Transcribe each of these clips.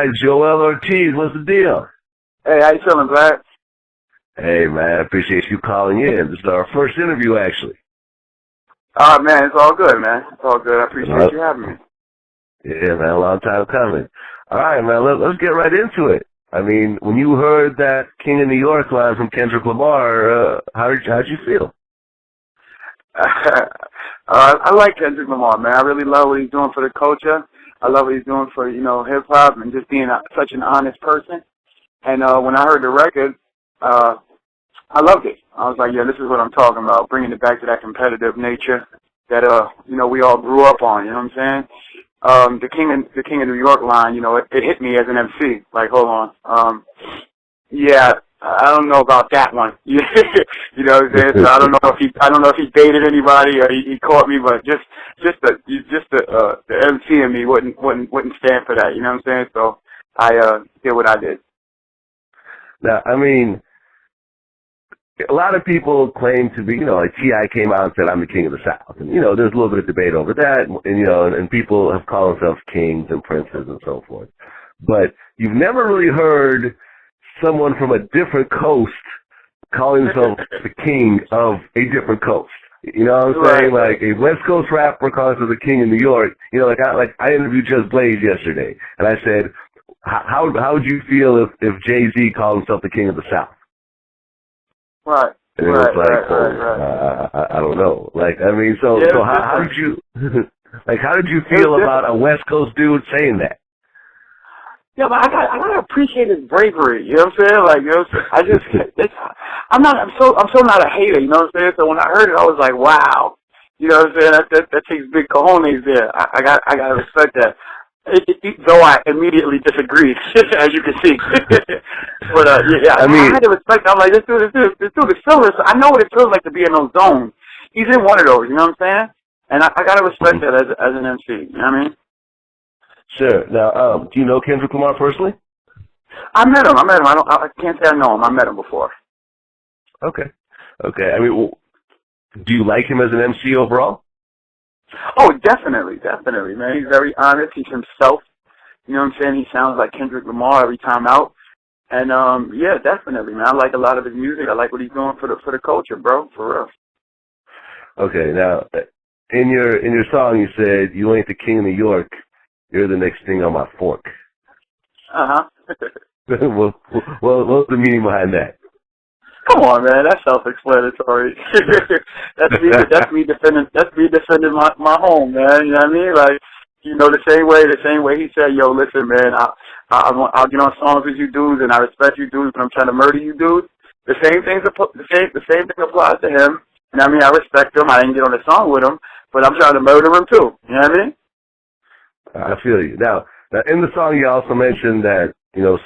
guy, Joel Ortiz. What's the deal? Hey, how you feeling, Brad? Hey, man, I appreciate you calling in. This is our first interview, actually. Man, it's all good, man. It's all good. I appreciate you having me. Yeah, man, a long time coming. All right, man, let's get right into it. I mean, when you heard that King of New York line from Kendrick Lamar, how'd you feel? I like Kendrick Lamar, man. I really love what he's doing for the culture. I love what he's doing for, hip-hop and just being such an honest person. And when I heard the record, I loved it. I was like, yeah, this is what I'm talking about, bringing it back to that competitive nature that, we all grew up on, you know what I'm saying? The King of New York line, it hit me as an MC. Like, hold on. Yeah, I don't know about that one. You know what I'm saying? So I don't know if he dated anybody or he caught me, but just the MC in me wouldn't stand for that, you know what I'm saying? So I did what I did. Now, I mean, a lot of people claim to be, like T.I. came out and said, I'm the king of the South. And, there's a little bit of debate over that. And people have called themselves kings and princes and so forth. But you've never really heard someone from a different coast calling himself the king of a different coast. You know what I'm saying? Right. Like a West Coast rapper calling himself the king of New York. I interviewed Just Blaze yesterday. And I said, how would you feel if Jay-Z called himself the king of the South? Right. And it was right. I don't know. So how did you, how did you feel about a West Coast dude saying that? Yeah, but I gotta appreciate his bravery. You know what I'm saying? I'm so not a hater. You know what I'm saying? So when I heard it, I was like, wow. You know what I'm saying? That takes big cojones there. I gotta respect that. Though I immediately disagreed, as you can see. But I had to respect. I'm like, this dude is feeling. I know what it feels like to be in those zones. He's in one of those. You know what I'm saying? And I gotta respect that as an MC. You know what I mean? Sure. Now, do you know Kendrick Lamar personally? I met him. I can't say I know him. I met him before. Okay. I mean, do you like him as an MC overall? Oh, definitely, man. He's very honest. He's himself. You know what I'm saying? He sounds like Kendrick Lamar every time out. And yeah, definitely, man. I like a lot of his music. I like what he's doing for the culture, bro. For real. Okay. Now, in your song, you said you ain't the king of New York. You're the next thing on my fork. Well, what's the meaning behind that? Come on, man. That's self-explanatory. that's me defending my home, man. You know what I mean? Like, the same way he said, yo, listen, man, I'll get on songs with you dudes and I respect you dudes, but I'm trying to murder you dudes. The same thing applies to him. You know what I mean? I respect him. I didn't get on a song with him, but I'm trying to murder him too. You know what I mean? I feel you. Now, in the song, you also mentioned that,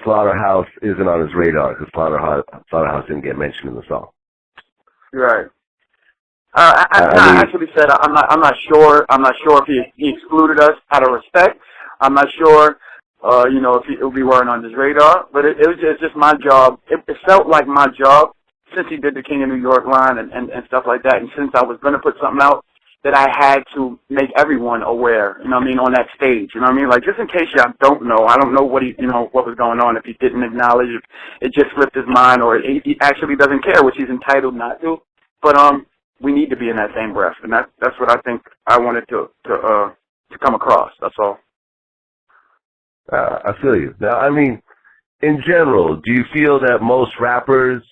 Slaughterhouse isn't on his radar because Slaughterhouse didn't get mentioned in the song. Right. I actually said I'm not sure. I'm not sure if he excluded us out of respect. I'm not sure, if we weren't on his radar. But it was just my job. It felt like my job since he did the King of New York line and stuff like that. And since I was going to put something out, that I had to make everyone aware, you know what I mean, on that stage, you know what I mean? Like, just in case y'all don't know, I don't know what what was going on, if he didn't acknowledge, if it just slipped his mind, or he actually doesn't care, which he's entitled not to. But we need to be in that same breath, and that's what I think I wanted to come across, that's all. I feel you. Now, I mean, in general, do you feel that most rappers,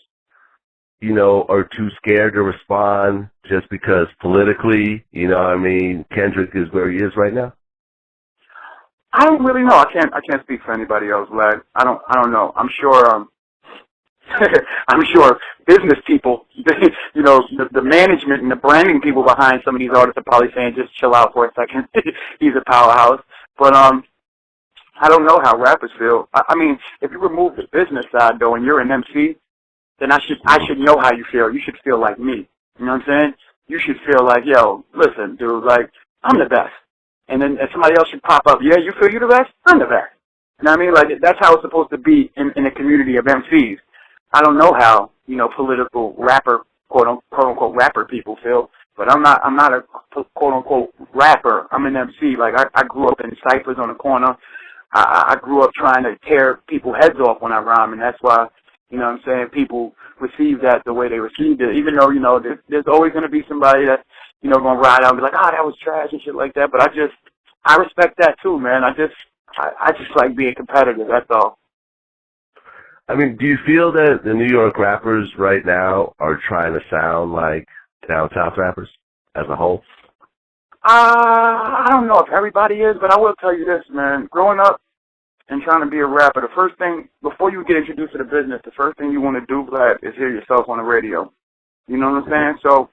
are too scared to respond just because politically, Kendrick is where he is right now? I don't really know. I can't speak for anybody else, lad. I don't know. I'm sure I'm sure business people, the management and the branding people behind some of these artists are probably saying, just chill out for a second. He's a powerhouse. But I don't know how rappers feel. I mean, if you remove the business side though and you're an MC, then I should know how you feel. You should feel like me. You know what I'm saying? You should feel like, yo, listen, dude, like, I'm the best. And then somebody else should pop up, yeah, you feel you the best? I'm the best. You know what I mean? Like, that's how it's supposed to be in a community of MCs. I don't know how, political rapper, quote unquote rapper people feel, but I'm not a quote unquote rapper. I'm an MC. Like, I grew up in ciphers on the corner. I grew up trying to tear people's heads off when I rhyme, and that's why, you know what I'm saying, people receive that the way they received it, even though, you know, there's always going to be somebody that, you know, going to ride out and be like, oh, that was trash and shit like that. But I respect that too, man. I just like being competitive, that's all. I mean, do you feel that the New York rappers right now are trying to sound like down south rappers as a whole? I don't know if everybody is, but I will tell you this, man. Growing up and trying to be a rapper, the first thing, before you get introduced to the business, the first thing you want to do, Vlad, is hear yourself on the radio. You know what I'm saying? So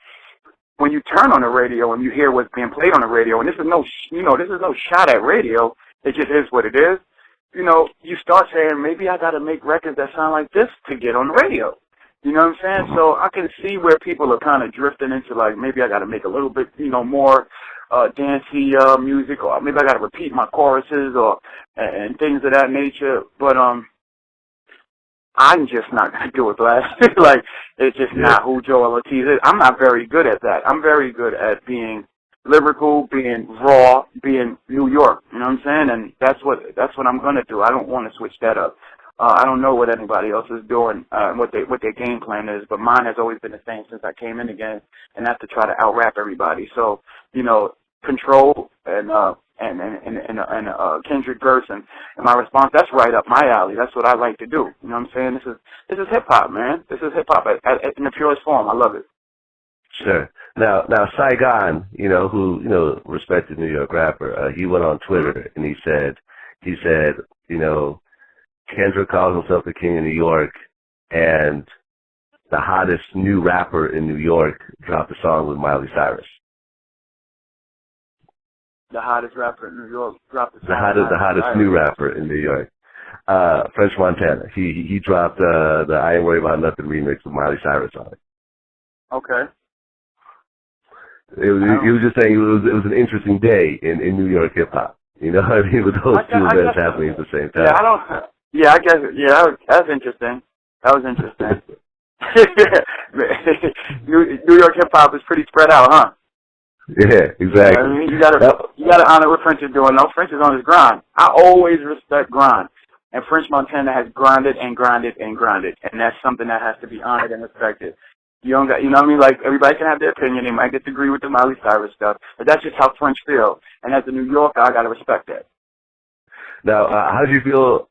when you turn on the radio and you hear what's being played on the radio, and this is no shot at radio, it just is what it is, you know, you start saying, maybe I got to make records that sound like this to get on the radio. You know what I'm saying? So I can see where people are kind of drifting into, like, maybe I got to make a little bit, you know, more dancey music, or maybe I got to repeat my choruses and things of that nature. But I'm just not going to do it, Vlad. Like, it's just not who Joell Ortiz is. I'm not very good at that. I'm very good at being lyrical, being raw, being New York. You know what I'm saying? And that's what I'm going to do. I don't want to switch that up. I don't know what anybody else is doing, what their game plan is, but mine has always been the same since I came in again, and that's to try to out-rap everybody. So, you know, Control and Kendrick verse and my response, that's right up my alley. That's what I like to do. You know what I'm saying? This is hip-hop, man. This is hip-hop in the purest form. I love it. Sure. Now Saigon, you know, who, you know, respected New York rapper, he went on Twitter and he said, you know, Kendrick calls himself the king of New York, and the hottest new rapper in New York dropped a song with Miley Cyrus. The hottest rapper in New York dropped a song. The hottest new rapper in New York. French Montana. He dropped the I Ain't Worried About Nothing remix with Miley Cyrus on it. Okay. He was just saying it was an interesting day in New York hip hop. You know what I mean? With those two events happening at the same time. I guess that's interesting. That was interesting. New York hip hop is pretty spread out, huh? Yeah, exactly. I mean, you gotta honor what French is doing. No, French is on his grind. I always respect grind, and French Montana has grinded and grinded and grinded, and that's something that has to be honored and respected. You know what I mean? Like, everybody can have their opinion. They might disagree with the Miley Cyrus stuff, but that's just how French feels. And as a New Yorker, I gotta respect that. Now, how do you feel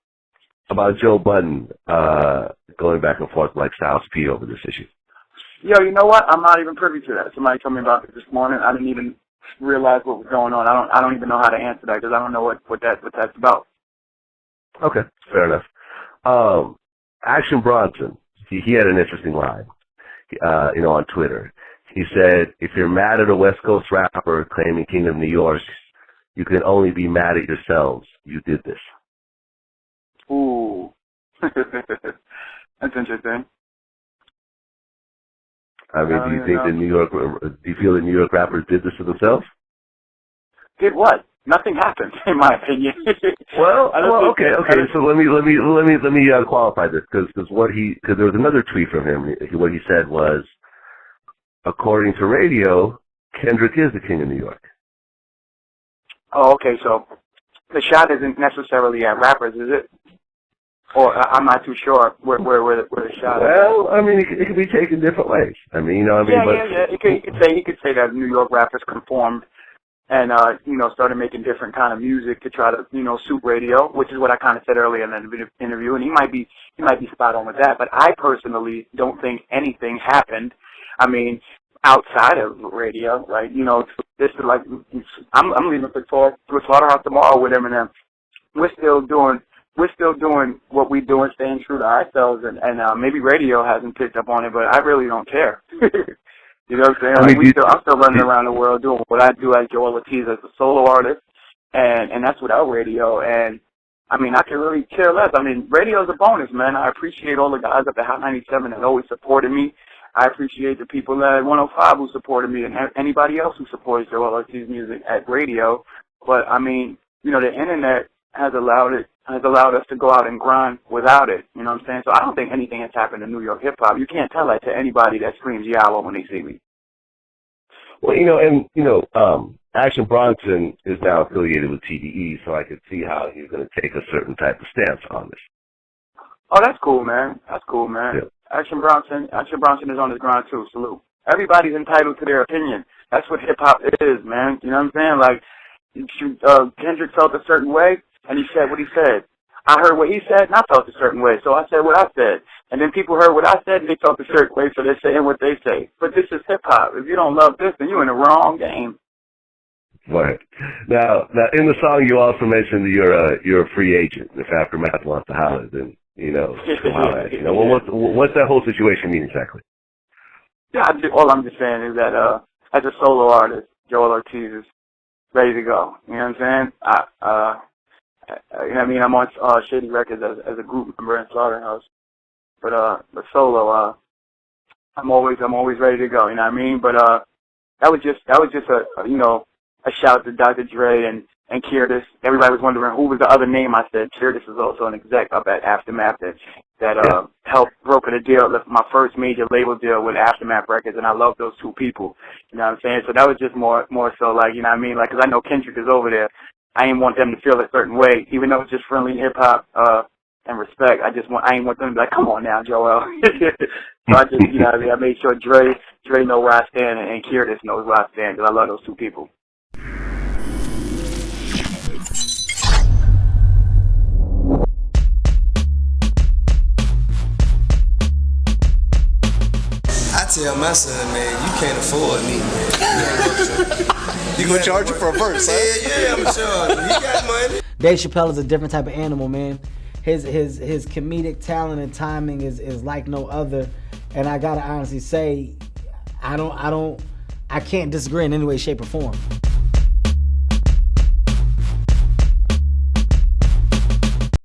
about Joe Budden going back and forth like Styles P over this issue? Yo, you know what? I'm not even privy to that. Somebody told me about it this morning. I didn't even realize what was going on. I don't even know how to answer that because I don't know what that's about. Okay, fair enough. Action Bronson, he had an interesting line, you know, on Twitter. He said, if you're mad at a West Coast rapper claiming King of New York, you can only be mad at yourselves. You did this. Ooh. That's interesting. I mean, do you feel that New York rappers did this to themselves? Did what? Nothing happened, in my opinion. Well, okay. So let me qualify this because there was another tweet from him. What he said was, according to radio, Kendrick is the king of New York. Oh, okay. So the shot isn't necessarily at rappers, is it? Or I'm not too sure where the shot is. Well, I mean, it could be taken different ways. I mean, you know what I mean? Yeah. He could say that New York rappers conformed and, you know, started making different kind of music to try to, you know, suit radio, which is what I kind of said earlier in the interview. And he might be spot on with that. But I personally don't think anything happened. I mean, outside of radio, right? You know, this is like, I'm leaving for Slaughterhouse tomorrow with Eminem. We're still doing what we do and staying true to ourselves, and maybe radio hasn't picked up on it, but I really don't care. You know what I'm saying? I'm still running around the world doing what I do as Joell Ortiz as a solo artist, and that's without radio. And I mean, I can really care less. I mean, radio's a bonus, man. I appreciate all the guys up at Hot 97 that always supported me. I appreciate the people at 105 who supported me, and anybody else who supports Joell Ortiz music at radio. But I mean, you know, the internet has allowed us to go out and grind without it. You know what I'm saying? So I don't think anything has happened in New York hip hop. You can't tell that to anybody that screams Yallo when they see me. Well, Action Bronson is now affiliated with TDE, so I could see how he's going to take a certain type of stance on this. Oh, that's cool, man. That's cool, man. Yeah. Action Bronson is on his grind too. Salute. Everybody's entitled to their opinion. That's what hip hop is, man. You know what I'm saying? Like, Kendrick felt a certain way, and he said what he said. I heard what he said, and I felt a certain way, so I said what I said. And then people heard what I said, and they felt a certain way, so they're saying what they say. But this is hip hop. If you don't love this, then you're in the wrong game. Right. Now, in the song, you also mentioned that you're a free agent. If Aftermath wants to holler, then come holler at you. Well, what's that whole situation mean exactly? Yeah, all I'm just saying is that as a solo artist, Joell Ortiz is ready to go. You know what I'm saying? I'm on Shady Records as a group member in Slaughterhouse, but solo, I'm always ready to go. You know what I mean? But that was just a shout to Dr. Dre and Curtis. Everybody was wondering who was the other name. I said Curtis is also an exec up at Aftermath that helped broker the deal, my first major label deal with Aftermath Records, and I love those two people. You know what I'm saying? So that was just more so like, you know what I mean? Like, because I know Kendrick is over there. I ain't want them to feel a certain way, even though it's just friendly hip hop and respect. I ain't want them to be like, come on now, Joell. So I just, I made sure Dre know where I stand and Curtis knows where I stand, because I love those two people. I tell my son, man, you can't afford me, man. You gonna charge him for a verse, huh? Yeah, I'm sure. He got money. Dave Chappelle is a different type of animal, man. His comedic talent and timing is like no other. And I gotta honestly say, I can't disagree in any way, shape, or form.